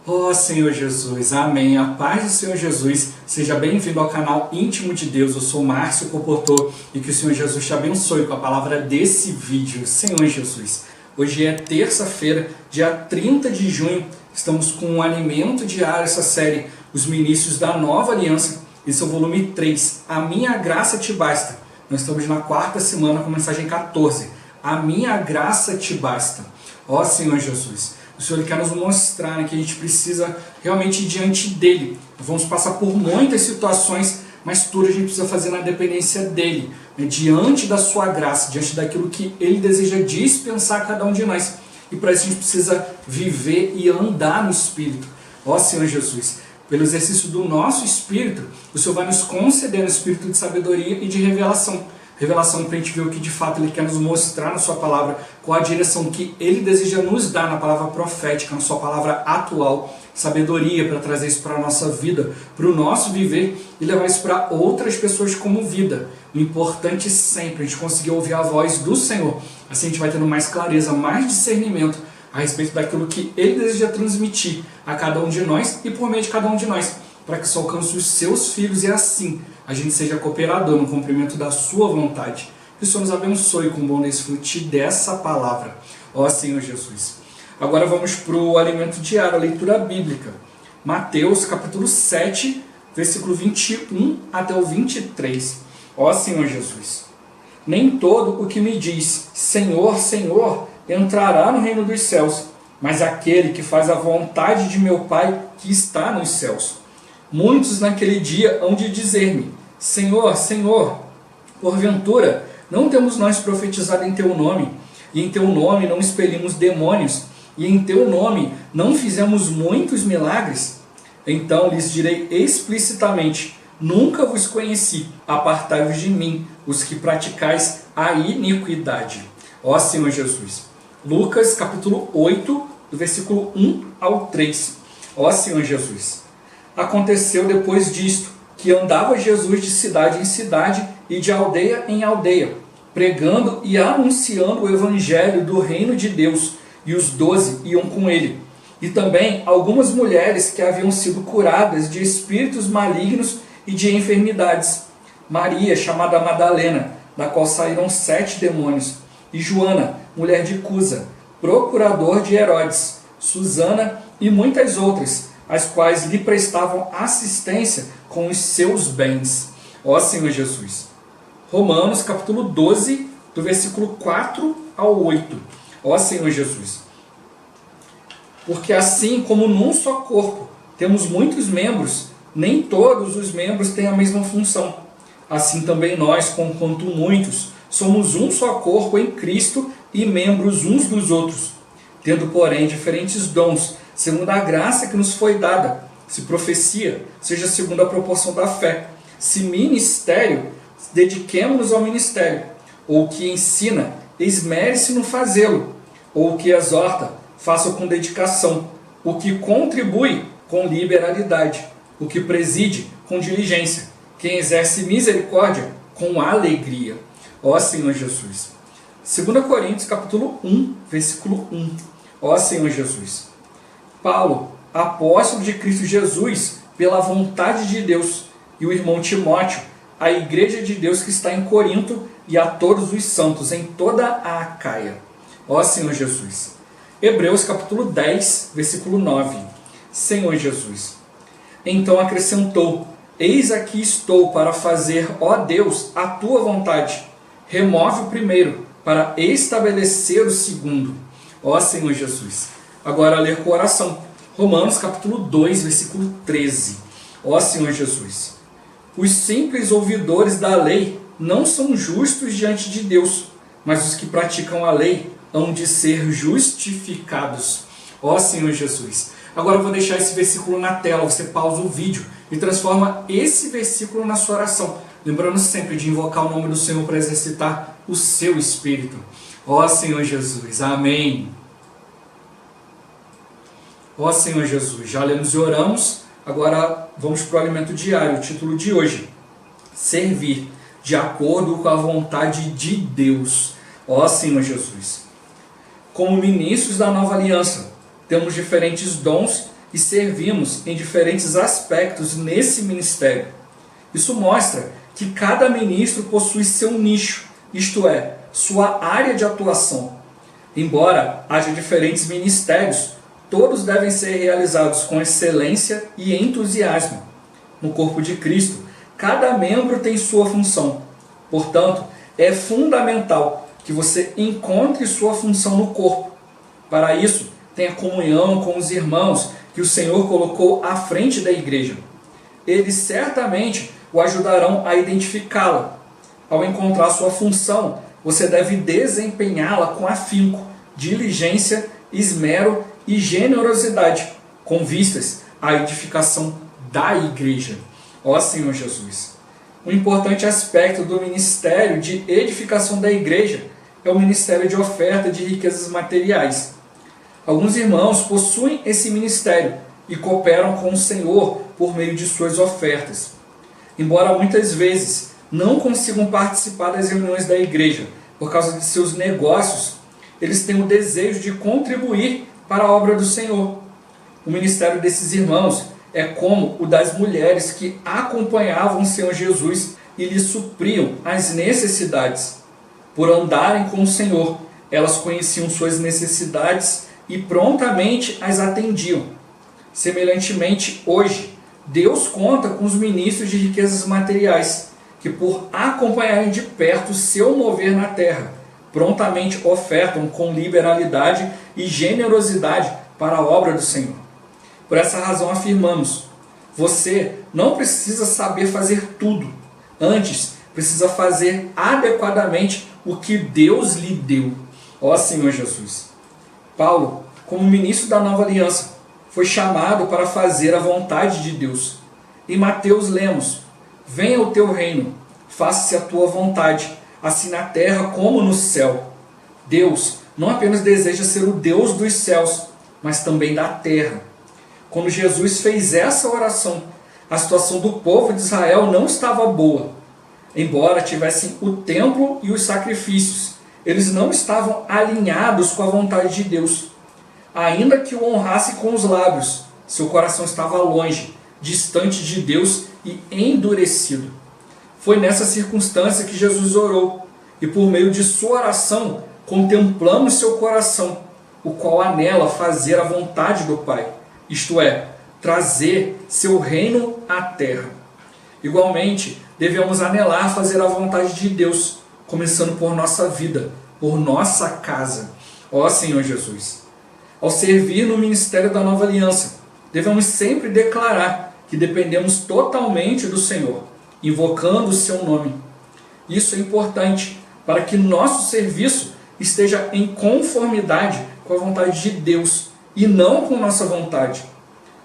Ó Senhor Jesus, amém. A paz do Senhor Jesus, seja bem-vindo ao canal Íntimo de Deus. Eu sou Márcio Comportor e que o Senhor Jesus te abençoe com a palavra desse vídeo. Senhor Jesus, hoje é terça-feira, dia 30 de junho, estamos com um alimento diário, essa série, Os Ministros da Nova Aliança, esse é o volume 3, A Minha Graça Te Basta. Nós estamos na quarta semana com a mensagem 14, A Minha Graça Te Basta. Ó Senhor Jesus, o Senhor quer nos mostrar que a gente precisa realmente ir diante dEle. Vamos passar por muitas situações, mas tudo a gente precisa fazer na dependência dEle, diante da sua graça, diante daquilo que Ele deseja dispensar a cada um de nós. E para isso a gente precisa viver e andar no Espírito. Ó Senhor Jesus, pelo exercício do nosso Espírito, o Senhor vai nos conceder um Espírito de sabedoria e de revelação. Revelação para a gente ver o que de fato Ele quer nos mostrar na sua palavra, qual a direção que Ele deseja nos dar na palavra profética, na sua palavra atual, sabedoria para trazer isso para a nossa vida, para o nosso viver e levar isso para outras pessoas como vida. O importante sempre é a gente conseguir ouvir a voz do Senhor, assim a gente vai tendo mais clareza, mais discernimento a respeito daquilo que Ele deseja transmitir a cada um de nós e por meio de cada um de nós, para que isso alcance os seus filhos e assim a gente seja cooperador no cumprimento da sua vontade. Que o Senhor nos abençoe com o bom desfrute dessa palavra. Ó Senhor Jesus. Agora vamos para o alimento diário, a leitura bíblica. Mateus capítulo 7, versículo 21 até o 23. Ó Senhor Jesus. Nem todo o que me diz, Senhor, Senhor, entrará no reino dos céus, mas aquele que faz a vontade de meu Pai que está nos céus. Muitos naquele dia hão de dizer-me, Senhor, Senhor, porventura não temos nós profetizado em Teu nome, e em Teu nome não expelimos demônios, e em Teu nome não fizemos muitos milagres? Então lhes direi explicitamente, nunca vos conheci, apartai-vos de mim, os que praticais a iniquidade. Ó Senhor Jesus. Lucas capítulo 8, do versículo 1 ao 3. Ó Senhor Jesus. Aconteceu depois disto, que andava Jesus de cidade em cidade e de aldeia em aldeia, pregando e anunciando o evangelho do reino de Deus, e os 12 iam com ele. E também algumas mulheres que haviam sido curadas de espíritos malignos e de enfermidades. Maria, chamada Madalena, da qual saíram 7 demônios, e Joana, mulher de Cusa, procurador de Herodes, Susana e muitas outras, as quais lhe prestavam assistência com os seus bens. Ó Senhor Jesus. Romanos capítulo 12, do versículo 4 ao 8. Ó Senhor Jesus. Porque assim como num só corpo temos muitos membros, nem todos os membros têm a mesma função. Assim também nós, conquanto muitos, somos um só corpo em Cristo e membros uns dos outros, tendo porém diferentes dons, segundo a graça que nos foi dada. Se profecia, seja segundo a proporção da fé. Se ministério, dediquemo-nos ao ministério. Ou o que ensina, esmere-se no fazê-lo. Ou o que exorta, faça com dedicação. O que contribui, com liberalidade. O que preside, com diligência. Quem exerce misericórdia, com alegria. Ó Senhor Jesus. 2 Coríntios capítulo 1, versículo 1. Ó Senhor Jesus. Paulo, apóstolo de Cristo Jesus, pela vontade de Deus, e o irmão Timóteo, a igreja de Deus que está em Corinto, e a todos os santos em toda a Acaia. Ó Senhor Jesus. Hebreus capítulo 10, versículo 9. Senhor Jesus. Então acrescentou, eis aqui estou para fazer, ó Deus, a tua vontade. Remove o primeiro, para estabelecer o segundo. Ó Senhor Jesus. Agora ler com oração. Romanos capítulo 2, versículo 13. Ó Senhor Jesus. Os simples ouvidores da lei não são justos diante de Deus, mas os que praticam a lei hão de ser justificados. Ó Senhor Jesus. Agora eu vou deixar esse versículo na tela, você pausa o vídeo e transforma esse versículo na sua oração. Lembrando sempre de invocar o nome do Senhor para exercitar o seu espírito. Ó Senhor Jesus. Amém. Ó Senhor Jesus, já lemos e oramos, agora vamos para o alimento diário, o título de hoje. Servir de acordo com a vontade de Deus. Ó Senhor Jesus. Como ministros da nova aliança, temos diferentes dons e e servimos em diferentes aspectos nesse ministério. Isso mostra que cada ministro possui seu nicho, isto é, sua área de atuação. Embora haja diferentes ministérios, todos devem ser realizados com excelência e entusiasmo. No corpo de Cristo, cada membro tem sua função. Portanto, é fundamental que você encontre sua função no corpo. Para isso, tenha comunhão com os irmãos que o Senhor colocou à frente da igreja. Eles certamente o ajudarão a identificá-la. Ao encontrar sua função, você deve desempenhá-la com afinco, diligência, esmero e generosidade, com vistas à edificação da igreja. Ó Senhor Jesus! Um importante aspecto do ministério de edificação da igreja é o ministério de oferta de riquezas materiais. Alguns irmãos possuem esse ministério e cooperam com o Senhor por meio de suas ofertas. Embora muitas vezes não consigam participar das reuniões da igreja por causa de seus negócios, eles têm o desejo de contribuir para a obra do Senhor. O ministério desses irmãos é como o das mulheres que acompanhavam o Senhor Jesus e lhe supriam as necessidades. Por andarem com o Senhor, elas conheciam suas necessidades e prontamente as atendiam. Semelhantemente, hoje, Deus conta com os ministros de riquezas materiais, que por acompanharem de perto o seu mover na terra, prontamente ofertam com liberalidade e generosidade para a obra do Senhor. Por essa razão afirmamos, você não precisa saber fazer tudo, antes precisa fazer adequadamente o que Deus lhe deu. Ó Senhor Jesus! Paulo, como ministro da nova aliança, foi chamado para fazer a vontade de Deus. Em Mateus lemos, venha o teu reino, faça-se a tua vontade, assim na terra como no céu. Deus não apenas deseja ser o Deus dos céus, mas também da terra. Quando Jesus fez essa oração, a situação do povo de Israel não estava boa. Embora tivessem o templo e os sacrifícios, eles não estavam alinhados com a vontade de Deus. Ainda que o honrasse com os lábios, seu coração estava longe, distante de Deus e endurecido. Foi nessa circunstância que Jesus orou, e por meio de sua oração, contemplamos seu coração, o qual anela fazer a vontade do Pai, isto é, trazer seu reino à terra. Igualmente, devemos anelar fazer a vontade de Deus, começando por nossa vida, por nossa casa. Ó Senhor Jesus! Ao servir no ministério da nova aliança, devemos sempre declarar que dependemos totalmente do Senhor, invocando o seu nome. Isso é importante para que nosso serviço esteja em conformidade com a vontade de Deus e não com nossa vontade.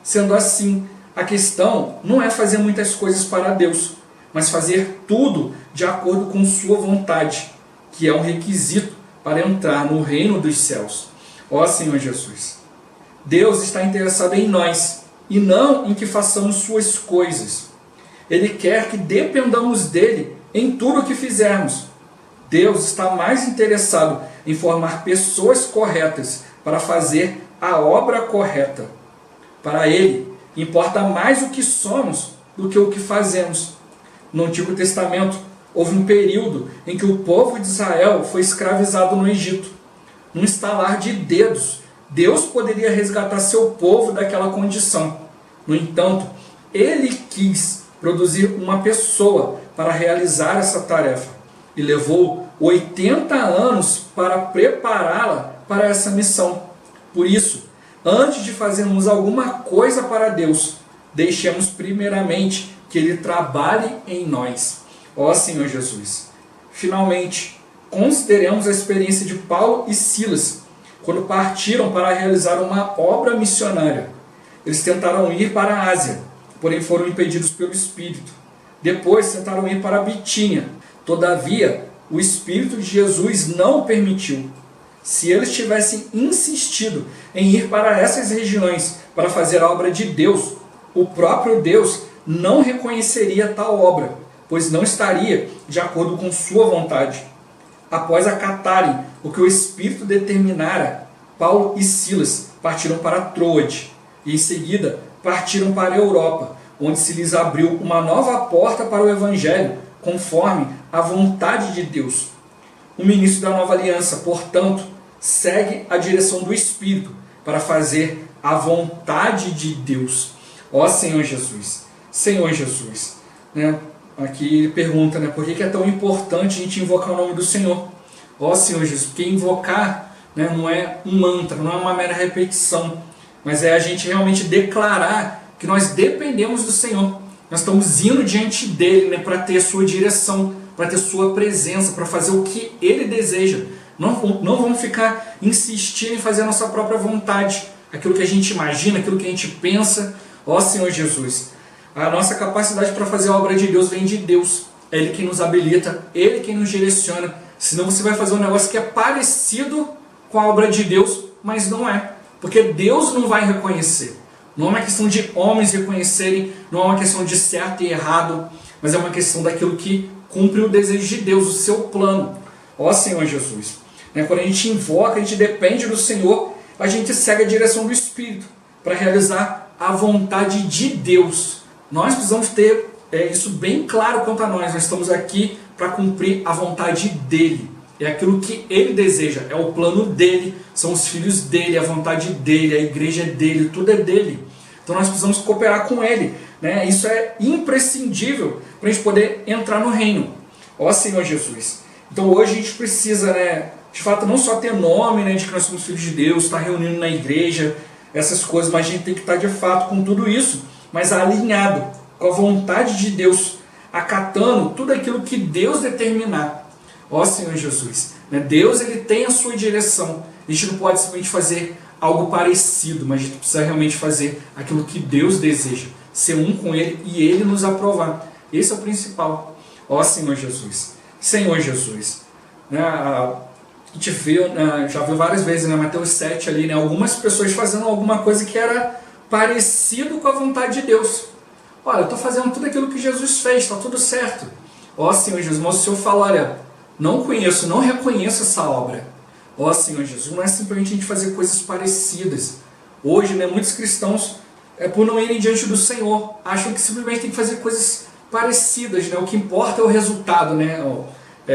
Sendo assim, a questão não é fazer muitas coisas para Deus, mas fazer tudo de acordo com sua vontade, que é um requisito para entrar no reino dos céus. Ó Senhor Jesus! Deus está interessado em nós e não em que façamos suas coisas. Ele quer que dependamos dele em tudo o que fizermos. Deus está mais interessado em formar pessoas corretas para fazer a obra correta. Para ele, importa mais o que somos do que o que fazemos. No Antigo Testamento, houve um período em que o povo de Israel foi escravizado no Egito. Num estalar de dedos, Deus poderia resgatar seu povo daquela condição. No entanto, ele quis produzir uma pessoa para realizar essa tarefa e levou 80 anos para prepará-la para essa missão. Por isso, antes de fazermos alguma coisa para Deus, deixemos primeiramente que Ele trabalhe em nós. Ó Senhor Jesus! Finalmente, consideremos a experiência de Paulo e Silas, quando partiram para realizar uma obra missionária. Eles tentaram ir para a Ásia, porém foram impedidos pelo Espírito. Depois tentaram ir para a Bitínia. Todavia, o Espírito de Jesus não o permitiu. Se eles tivessem insistido em ir para essas regiões para fazer a obra de Deus, o próprio Deus não reconheceria tal obra, pois não estaria de acordo com sua vontade. Após acatarem o que o Espírito determinara, Paulo e Silas partiram para Troade. e em seguida partiram para a Europa, onde se lhes abriu uma nova porta para o Evangelho, conforme a vontade de Deus. O ministro da nova aliança, portanto, segue a direção do Espírito para fazer a vontade de Deus. Ó Senhor Jesus, Senhor Jesus. Né? Aqui ele pergunta, né, por que é tão importante a gente invocar o nome do Senhor? Ó Senhor Jesus, porque invocar, né, não é um mantra, não é uma mera repetição, mas é a gente realmente declarar que nós dependemos do Senhor. Nós estamos indo diante dele, né, para ter sua direção, para ter sua presença, para fazer o que ele deseja. Não vamos ficar insistindo em fazer a nossa própria vontade, aquilo que a gente imagina, aquilo que a gente pensa. Ó Senhor Jesus, a nossa capacidade para fazer a obra de Deus vem de Deus. É Ele quem nos habilita, Ele quem nos direciona. Senão você vai fazer um negócio que é parecido com a obra de Deus, mas não é. Porque Deus não vai reconhecer. Não é uma questão de homens reconhecerem, não é uma questão de certo e errado, mas é uma questão daquilo que cumpre o desejo de Deus, o seu plano. Ó Senhor Jesus. Quando a gente invoca, a gente depende do Senhor, a gente segue a direção do Espírito para realizar a vontade de Deus. Nós precisamos ter isso bem claro quanto a nós. Nós estamos aqui para cumprir a vontade dEle. É aquilo que Ele deseja, é o plano dEle, são os filhos dEle, a vontade dEle, a igreja é dEle, tudo é dEle. Então nós precisamos cooperar com Ele. Né? Isso é imprescindível para a gente poder entrar no reino. Ó Senhor Jesus. Então hoje a gente precisa, né, de fato, não só ter nome, né, de que nós somos filhos de Deus, estar reunindo na igreja, essas coisas, mas a gente tem que estar de fato com tudo isso, mas alinhado com a vontade de Deus, acatando tudo aquilo que Deus determinar. Ó Senhor Jesus, né? Deus ele tem a sua direção, a gente não pode simplesmente fazer algo parecido, mas a gente precisa realmente fazer aquilo que Deus deseja, ser um com Ele e Ele nos aprovar. Esse é o principal. Ó Senhor Jesus, Senhor Jesus, né? A gente viu, já viu várias vezes, né, Mateus 7 ali, né, algumas pessoas fazendo alguma coisa que era parecido com a vontade de Deus. Olha, eu estou fazendo tudo aquilo que Jesus fez, está tudo certo. Ó Senhor Jesus, mas o Senhor fala, olha, não conheço, não reconheço essa obra. Ó Senhor Jesus, não é simplesmente a gente fazer coisas parecidas. Hoje, né, muitos cristãos, por não irem diante do Senhor, acham que simplesmente tem que fazer coisas parecidas, né? O que importa é o resultado, né?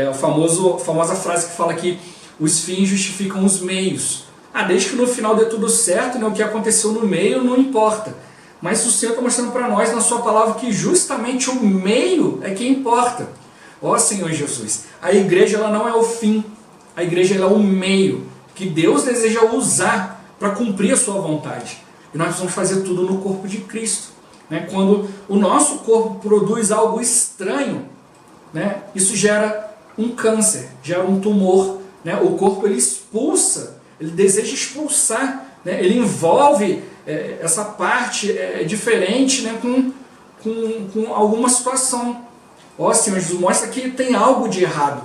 A famosa frase que fala que os fins justificam os meios. Desde que no final dê tudo certo, né, o que aconteceu no meio não importa. Mas o Senhor está mostrando para nós na sua palavra que justamente o meio é que importa. Ó Senhor Jesus, a igreja ela não é o fim, a igreja ela é o meio que Deus deseja usar para cumprir a sua vontade. E nós precisamos fazer tudo no corpo de Cristo. Né? Quando o nosso corpo produz algo estranho, né, isso gera um câncer, gera um tumor. Né? O corpo ele expulsa, ele deseja expulsar, né? Ele envolve essa parte diferente, né, com alguma situação. Ó Senhor Jesus, mostra que tem algo de errado.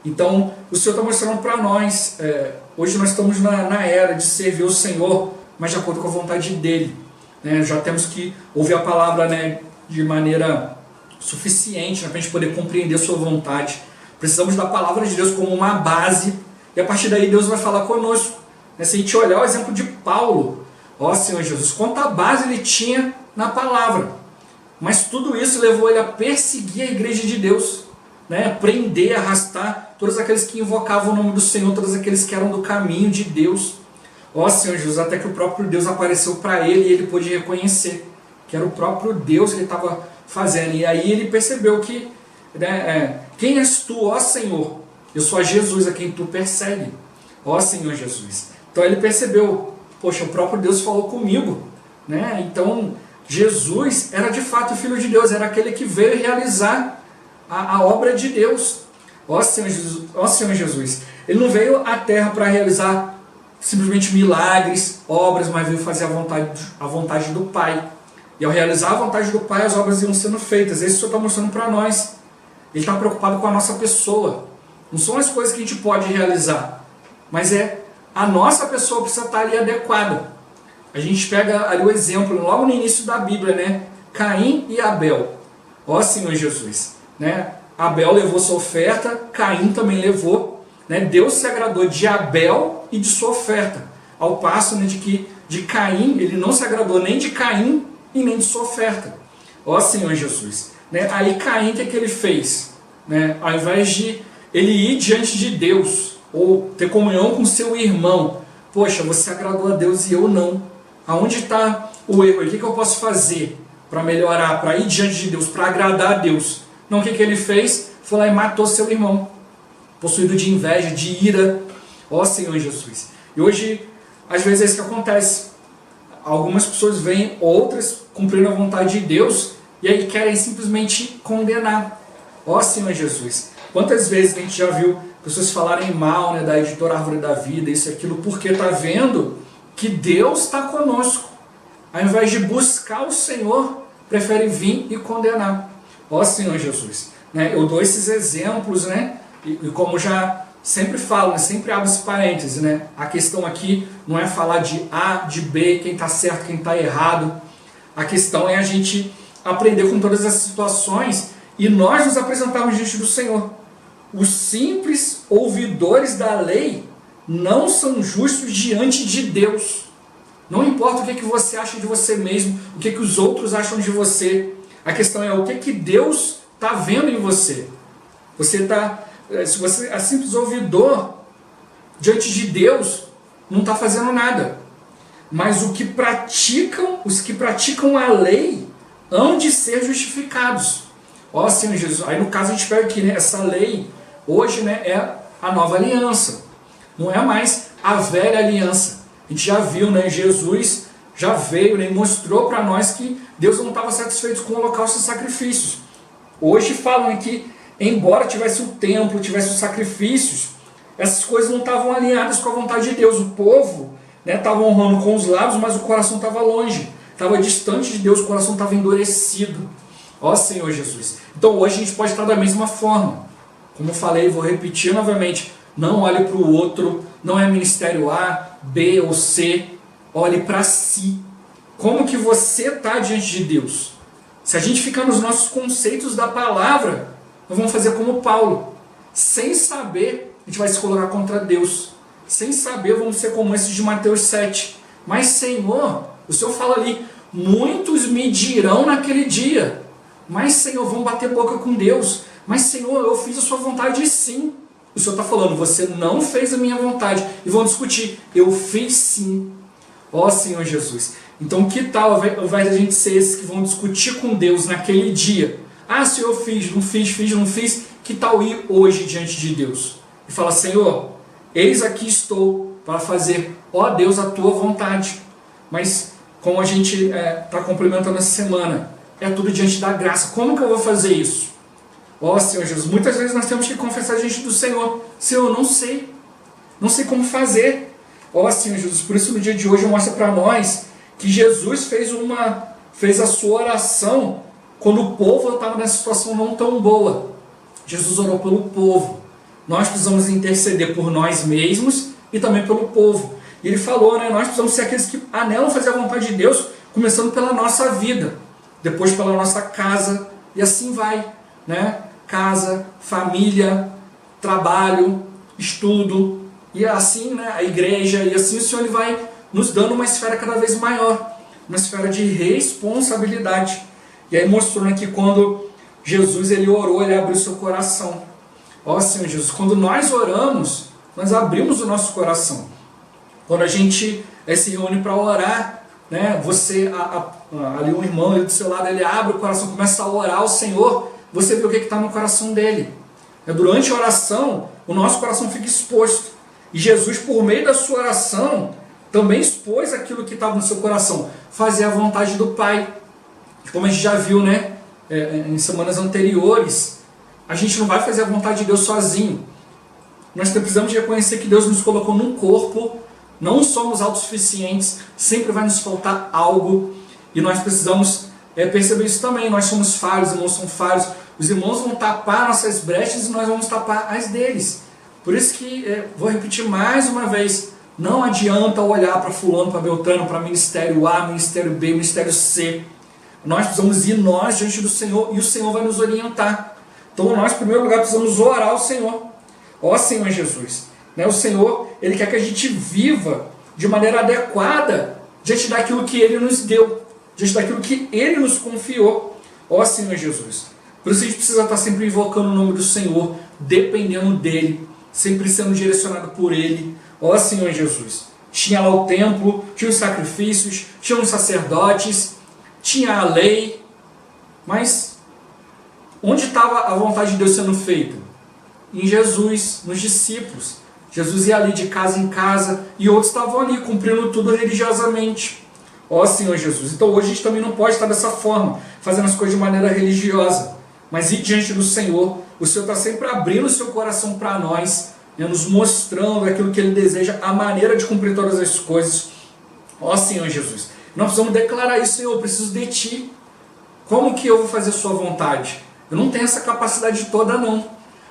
Então o Senhor está mostrando para nós, hoje nós estamos na era de servir o Senhor, mas de acordo com a vontade dEle. Né? Já temos que ouvir a palavra, né, de maneira suficiente, né, para a gente poder compreender a sua vontade. Precisamos da palavra de Deus como uma base, e a partir daí Deus vai falar conosco. Se a gente olhar o exemplo de Paulo, ó Senhor Jesus, quanta base ele tinha na palavra, mas tudo isso levou ele a perseguir a igreja de Deus, né? Prender, arrastar todos aqueles que invocavam o nome do Senhor, todos aqueles que eram do caminho de Deus. Ó Senhor Jesus, até que o próprio Deus apareceu para ele e ele pôde reconhecer que era o próprio Deus que ele estava fazendo. E aí ele percebeu que, né, quem és tu, ó Senhor? Eu sou a Jesus a quem tu persegue. Ó Senhor Jesus. Então ele percebeu, poxa, o próprio Deus falou comigo. Né? Então Jesus era de fato o Filho de Deus, era aquele que veio realizar a obra de Deus. Ó Senhor Jesus. Ele não veio à terra para realizar simplesmente milagres, obras, mas veio fazer a vontade do Pai. E ao realizar a vontade do Pai, as obras iam sendo feitas. Esse o Senhor está mostrando para nós. Ele está preocupado com a nossa pessoa. Não são as coisas que a gente pode realizar, mas a nossa pessoa precisa estar ali adequada. A gente pega ali o exemplo, logo no início da Bíblia, né? Caim e Abel. Ó Senhor Jesus. Né? Abel levou sua oferta, Caim também levou. Né? Deus se agradou de Abel e de sua oferta. Ao passo, né, de que de Caim, ele não se agradou nem de Caim e nem de sua oferta. Ó Senhor Jesus. Né? Aí Caim, o que ele fez? Né? Ao invés de ele ir diante de Deus, ou ter comunhão com seu irmão, poxa, você agradou a Deus e eu não. Aonde está o erro? O que eu posso fazer para melhorar, para ir diante de Deus, para agradar a Deus? Não, o que ele fez? Foi lá e matou seu irmão, possuído de inveja, de ira. Ó Senhor Jesus. E hoje, às vezes é isso que acontece. Algumas pessoas veem outras cumprindo a vontade de Deus e aí querem simplesmente condenar. Ó Senhor Jesus. Quantas vezes a gente já viu pessoas falarem mal, né, da editora Árvore da Vida, isso e aquilo, porque está vendo que Deus está conosco. Ao invés de buscar o Senhor, prefere vir e condenar. Ó Senhor Jesus. Né, eu dou esses exemplos, né, e como já sempre falo, né, sempre abro esse parênteses, né, a questão aqui não é falar de A, de B, quem está certo, quem está errado. A questão é a gente aprender com todas essas situações e nós nos apresentarmos diante do Senhor. Os simples ouvidores da lei não são justos diante de Deus. Não importa o que você acha de você mesmo, o que os outros acham de você. A questão é o que Deus está vendo em você. Se você é simples ouvidor, diante de Deus, não está fazendo nada. Mas os que praticam a lei, hão de ser justificados. Ó Senhor Jesus, aí no caso a gente pega aqui, né, essa lei, hoje, né, é a nova aliança. Não é mais a velha aliança. A gente já viu, né, Jesus já veio, né, e mostrou para nós que Deus não estava satisfeito com holocaustos e sacrifícios. Hoje falam que, embora tivesse o templo, tivesse os sacrifícios, essas coisas não estavam alinhadas com a vontade de Deus. O povo, né, estava honrando com os lábios, mas o coração estava longe, estava distante de Deus, o coração estava endurecido. Ó Senhor Jesus. Então hoje a gente pode estar da mesma forma. Como eu falei, vou repetir novamente, não olhe para o outro, não é ministério A, B ou C, olhe para si. Como que você está diante de Deus? Se a gente ficar nos nossos conceitos da palavra, nós vamos fazer como Paulo. Sem saber, a gente vai se colocar contra Deus. Sem saber, vamos ser como esses de Mateus 7. Mas Senhor, o Senhor fala ali, muitos me dirão naquele dia, mas Senhor, vamos bater boca com Deus. Mas Senhor, eu fiz a sua vontade sim. O Senhor está falando, você não fez a minha vontade. E vão discutir, eu fiz sim. Ó Senhor Jesus. Então que tal, ao invés de a gente ser esses que vão discutir com Deus naquele dia? Ah, se eu fiz, não fiz. Que tal ir hoje diante de Deus? E falar, Senhor, eis aqui estou para fazer, ó Deus, a tua vontade. Mas como a gente está complementando essa semana, é tudo diante da graça. Como que eu vou fazer isso? Ó Senhor Jesus, muitas vezes nós temos que confessar diante do Senhor. Senhor, não sei como fazer. Ó Senhor Jesus, por isso no dia de hoje eu mostro para nós que Jesus fez a sua oração quando o povo estava nessa situação não tão boa. Jesus orou pelo povo. Nós precisamos interceder por nós mesmos e também pelo povo. E ele falou, né, nós precisamos ser aqueles que anelam fazer a vontade de Deus, começando pela nossa vida, depois pela nossa casa, e assim vai, né? Casa, família, trabalho, estudo, e assim, né, a igreja, e assim o Senhor ele vai nos dando uma esfera cada vez maior, uma esfera de responsabilidade. E aí mostrou, né, que quando Jesus ele orou, ele abriu seu coração. Ó Senhor Jesus, quando nós oramos, nós abrimos o nosso coração. Quando a gente se reúne para orar, né, você, ali um irmão ali do seu lado, ele abre o coração, começa a orar ao Senhor, você vê o que está no coração dele. Durante a oração, o nosso coração fica exposto. E Jesus, por meio da sua oração, também expôs aquilo que estava no seu coração, fazer a vontade do Pai. Como a gente já viu, né, em semanas anteriores, a gente não vai fazer a vontade de Deus sozinho. Nós precisamos reconhecer que Deus nos colocou num corpo, não somos autossuficientes, sempre vai nos faltar algo, e nós precisamos perceber isso também. Nós somos falhos, os irmãos são falhos, os irmãos vão tapar nossas brechas e nós vamos tapar as deles. Por isso que, vou repetir mais uma vez, não adianta olhar para fulano, para Beltrano, para ministério A, ministério B, ministério C. Nós precisamos ir nós diante do Senhor e o Senhor vai nos orientar. Então nós, em primeiro lugar, precisamos orar ao Senhor. Ó Senhor Jesus, né? O Senhor, Ele quer que a gente viva de maneira adequada diante daquilo que Ele nos deu, diante daquilo que Ele nos confiou. Ó Senhor Jesus. Por isso a gente precisa estar sempre invocando o nome do Senhor, dependendo dEle, sempre sendo direcionado por Ele. Ó Senhor Jesus. Tinha lá o templo, tinha os sacrifícios, tinha os sacerdotes, tinha a lei, mas onde estava a vontade de Deus sendo feita? Em Jesus, nos discípulos. Jesus ia ali de casa em casa e outros estavam ali cumprindo tudo religiosamente. Ó Senhor Jesus. Então hoje a gente também não pode estar dessa forma, fazendo as coisas de maneira religiosa, mas ir diante do Senhor. O Senhor está sempre abrindo o seu coração para nós, né, nos mostrando aquilo que Ele deseja, a maneira de cumprir todas as coisas. Ó Senhor Jesus. Nós precisamos declarar isso: Senhor, eu preciso de Ti. Como que eu vou fazer a Sua vontade? Eu não tenho essa capacidade toda não.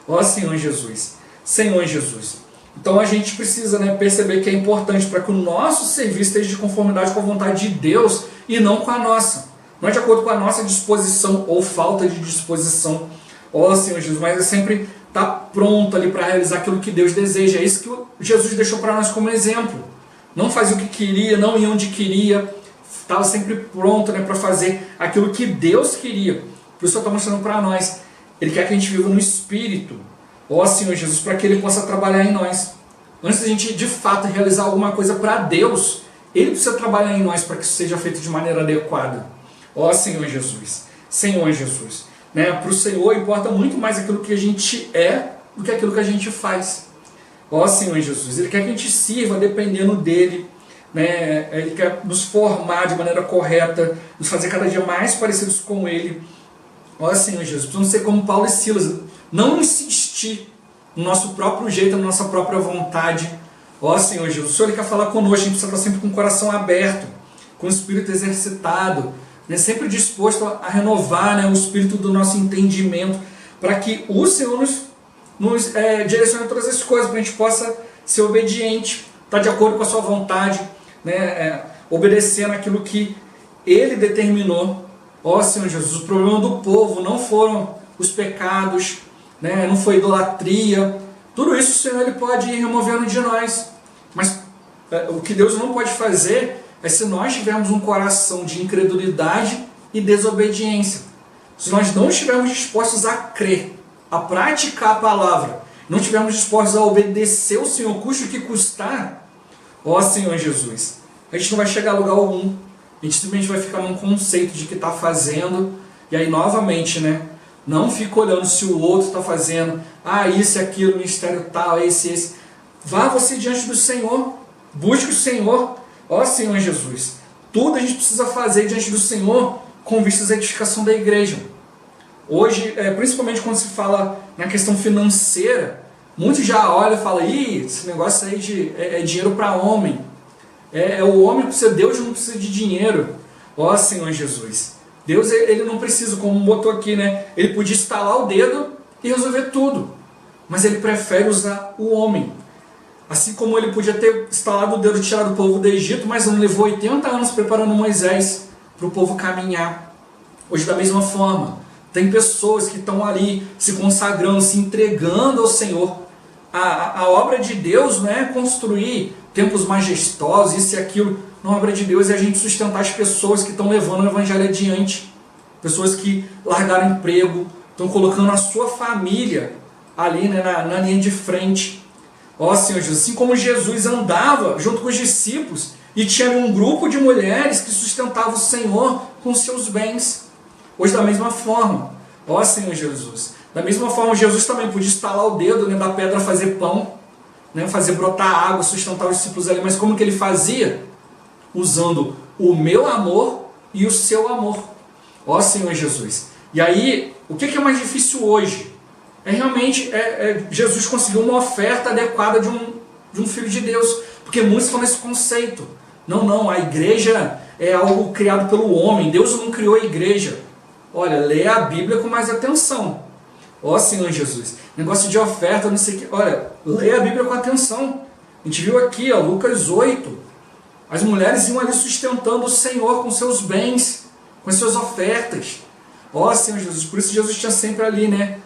Ó Senhor Jesus. Senhor Jesus. Então a gente precisa, né, perceber que é importante para que o nosso serviço esteja de conformidade com a vontade de Deus e não com a nossa. Não é de acordo com a nossa disposição ou falta de disposição. Ó Senhor Jesus, mas é sempre estar pronto ali para realizar aquilo que Deus deseja. É isso que Jesus deixou para nós como exemplo. Não fazia o que queria, não ia onde queria. Estava sempre pronto, né, para fazer aquilo que Deus queria. Por isso eu estou mostrando para nós. Ele quer que a gente viva no Espírito. Ó Senhor Jesus, para que Ele possa trabalhar em nós. Antes da gente de fato realizar alguma coisa para Deus, Ele precisa trabalhar em nós para que isso seja feito de maneira adequada. Ó Senhor Jesus. Senhor Jesus. Né? Para o Senhor importa muito mais aquilo que a gente é do que aquilo que a gente faz. Ó Senhor Jesus. Ele quer que a gente sirva dependendo dEle. Né? Ele quer nos formar de maneira correta, nos fazer cada dia mais parecidos com Ele. Ó Senhor Jesus. Precisamos ser como Paulo e Silas. Não insistir no nosso próprio jeito, na nossa própria vontade. Ó Senhor Jesus, o Senhor Ele quer falar conosco, a gente precisa estar sempre com o coração aberto, com o espírito exercitado, né? Sempre disposto a renovar, né, o espírito do nosso entendimento, para que o Senhor nos direcione todas as coisas, para a gente possa ser obediente, estar de acordo com a sua vontade, né, obedecendo aquilo que Ele determinou. Ó Senhor Jesus, o problema do povo não foram os pecados, né, não foi idolatria. Tudo isso o Senhor Ele pode ir removendo de nós. Mas o que Deus não pode fazer é se nós tivermos um coração de incredulidade e desobediência. Se nós não estivermos dispostos a crer, a praticar a palavra, não estivermos dispostos a obedecer o Senhor, custe o que custar, ó Senhor Jesus, a gente não vai chegar a lugar algum. A gente simplesmente vai ficar num conceito de que está fazendo, e aí novamente, né? Não fica olhando se o outro está fazendo, isso e aquilo, ministério tal, esse. Vá você diante do Senhor, busque o Senhor, ó Senhor Jesus. Tudo a gente precisa fazer diante do Senhor com vistas à edificação da igreja. Hoje, principalmente quando se fala na questão financeira, muitos já olham e falam: esse negócio aí é dinheiro para homem. O homem que precisa, Deus não precisa de dinheiro. Ó Senhor Jesus. Deus, Ele não precisa, como botou aqui, né? Ele podia estalar o dedo e resolver tudo. Mas Ele prefere usar o homem. Assim como Ele podia ter instalado o dedo e tirado o povo do Egito, mas não levou 80 anos preparando Moisés para o povo caminhar. Hoje, da mesma forma, tem pessoas que estão ali se consagrando, se entregando ao Senhor. A obra de Deus não é construir templos majestosos, isso e aquilo. A obra de Deus é a gente sustentar as pessoas que estão levando o Evangelho adiante. Pessoas que largaram emprego, estão colocando a sua família ali, né, na linha de frente. Ó Senhor Jesus, assim como Jesus andava junto com os discípulos e tinha um grupo de mulheres que sustentavam o Senhor com seus bens. Hoje da mesma forma, ó Senhor Jesus, da mesma forma Jesus também podia estalar o dedo, né, da pedra fazer pão, né, fazer brotar água, sustentar os discípulos ali, mas como que Ele fazia? Usando o meu amor e o seu amor. Ó Senhor Jesus. E aí, o que é mais difícil hoje? Realmente Jesus conseguiu uma oferta adequada de um filho de Deus. Porque muitos estão nesse conceito. Não, a igreja é algo criado pelo homem. Deus não criou a igreja. Olha, leia a Bíblia com mais atenção. Ó Senhor Jesus. Negócio de oferta, não sei o que. Olha, leia a Bíblia com atenção. A gente viu aqui, Lucas 8. As mulheres iam ali sustentando o Senhor com seus bens, com as suas ofertas. Ó Senhor Jesus, por isso Jesus tinha sempre ali, né,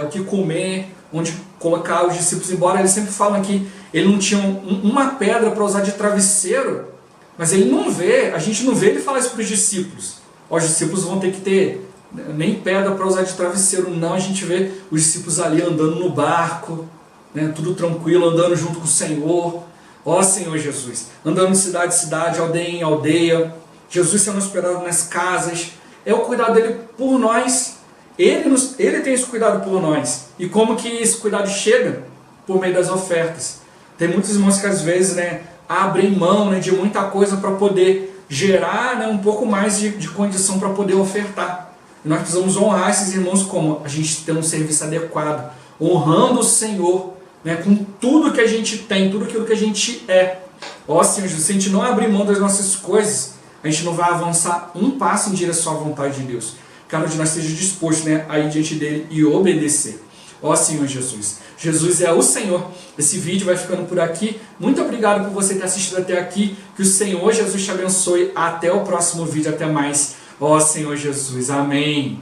o que comer, onde colocar os discípulos, embora eles sempre falam que ele não tinha uma pedra para usar de travesseiro, Mas ele não vê, a gente não vê ele falar isso para os discípulos. Os discípulos vão ter que ter nem pedra para usar de travesseiro, não. A gente vê os discípulos ali andando no barco, né, tudo tranquilo, andando junto com o Senhor. Ó Senhor Jesus, andando de cidade em cidade, aldeia em aldeia. Jesus sendo hospedado nas casas. É o cuidado dele por nós. Ele tem esse cuidado por nós. E como que esse cuidado chega? Por meio das ofertas. Tem muitos irmãos que às vezes, né, abrem mão, né, de muita coisa para poder gerar, né, um pouco mais de condição para poder ofertar. E nós precisamos honrar esses irmãos como a gente tem um serviço adequado, honrando o Senhor, né, com tudo que a gente tem, tudo aquilo que a gente é. Ó Senhor Jesus, se a gente não abrir mão das nossas coisas, a gente não vai avançar um passo em direção à vontade de Deus. Cada um de nós esteja disposto, né, a ir diante dele e obedecer. Ó Senhor Jesus. Jesus é o Senhor. Esse vídeo vai ficando por aqui. Muito obrigado por você ter assistido até aqui. Que o Senhor Jesus te abençoe. Até o próximo vídeo. Até mais. Ó Senhor Jesus. Amém.